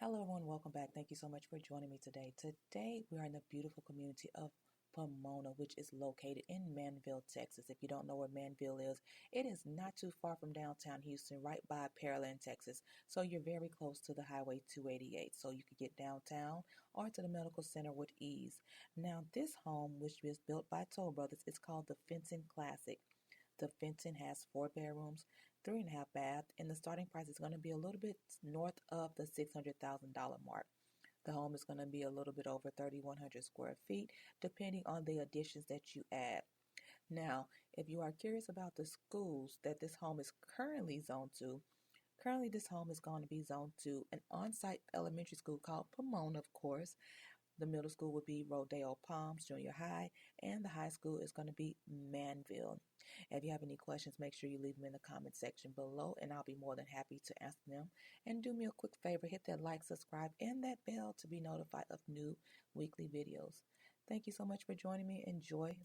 Hello everyone, welcome back. Thank you so much for joining me today. Today we are in the beautiful community of Pomona, which is located in Manville, Texas. If you don't know where Manville is, it is not too far from downtown Houston, right by Pearland, Texas. So you're very close to the Highway 288, so you can get downtown or to the medical center with ease. Now this home, which is built by Toll Brothers, is called the Fenton Classic. The Fenton has 4 bedrooms, 3.5 bath, and the starting price is going to be a little bit north of the $600,000 mark. The home is going to be a little bit over 3,100 square feet, depending on the additions that you add. Now, if you are curious about the schools that this home is currently zoned to, currently this home is going to be zoned to an on-site elementary school called Pomona, of course. The middle school would be Rodeo Palms Junior High, and the high school is going to be Manville. If you have any questions, make sure you leave them in the comment section below, and I'll be more than happy to answer them. And do me a quick favor, hit that like, subscribe, and that bell to be notified of new weekly videos. Thank you so much for joining me. Enjoy.